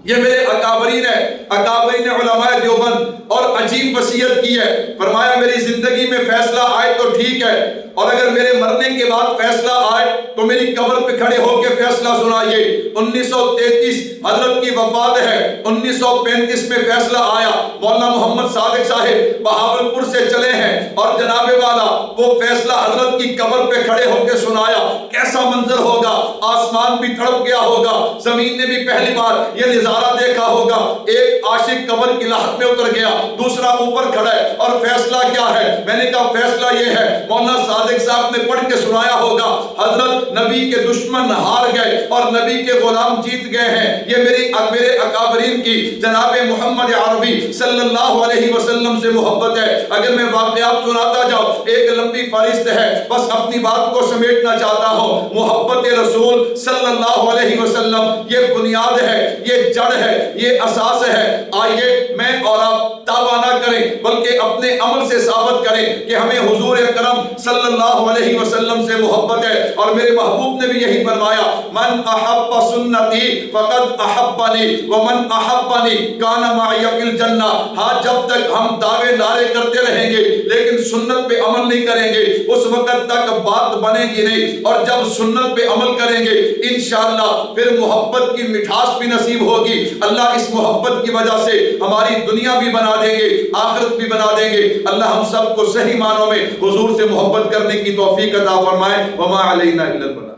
یہ میرے اکابرین ہے, اکابرین علماء دیوبند, اور عجیب وصیت کی ہے. فرمایا میری زندگی میں فیصلہ آئے تو ٹھیک ہے, اور اگر میرے مرنے کے بعد فیصلہ آئے تو میری قبر پہ کھڑے ہو کے فیصلہ سنائیے. 1933 حضرت کی وفات ہے, 1935 میں فیصلہ آیا. مولانا محمد صادق صاحب بہاولپور سے چلے ہیں اور جناب والا وہ فیصلہ حضرت کی قبر پہ کھڑے ہو کے سنایا. کیسا منظر ہوگا, آسمان بھی تڑپ گیا ہوگا, زمین نے بھی پہلی بار یہ نظارہ دیکھا ہوگا. ایک عاشق قبر کی لاحت میں اتر گیا, دوسرا اوپر کھڑا ہے, اور فیصلہ کیا ہے؟ میں نے کہا فیصلہ یہ ہے, مولانا صادق صاحب نے پڑھ کے سنایا ہوگا, حضرت نبی کے دشمن ہار گئے اور نبی کے غلام جیت گئے ہیں. یہ میرے اکابرین کی جناب محمد عربی صلی اللہ علیہ وسلم سے محبت ہے. اگر میں واقعات سناتا جاؤں ایک لمبی فہرست ہے, بس اپنی بات کو سمیٹنا چاہتا ہوں. محبت رسول صلی اللہ علیہ وسلم یہ بنیاد ہے, یہ جڑ ہے, یہ اساس ہے. آئیے میں اور آپ دعویٰ نہ کریں بلکہ اپنے عمل سے ثابت کریں کہ ہمیں حضور اکرم صلی اللہ علیہ وسلم سے محبت ہے. اور میرے محبوب نے بھی یہی فرمایا, من احب سنتی فقد احبنی ومن احبنی کان معی فی الجنہ. ہاں جب تک ہم دعوے نعرے کرتے رہیں گے لیکن سنت پہ عمل نہیں کریں گے اس وقت تک بات بنے گی نہیں, اور جب سنت پہ عمل کریں گے انشاءاللہ پھر محبت کی مٹھاس بھی نصیب ہوگی. اللہ اس محبت کی وجہ سے ہماری دنیا بھی بنا دیں گے, آخرت بھی بنا دیں گے. اللہ ہم سب کو صحیح معنوں میں حضور سے محبت کرنے کی توفیق عطا فرمائے. وما علینا الا البلاغ.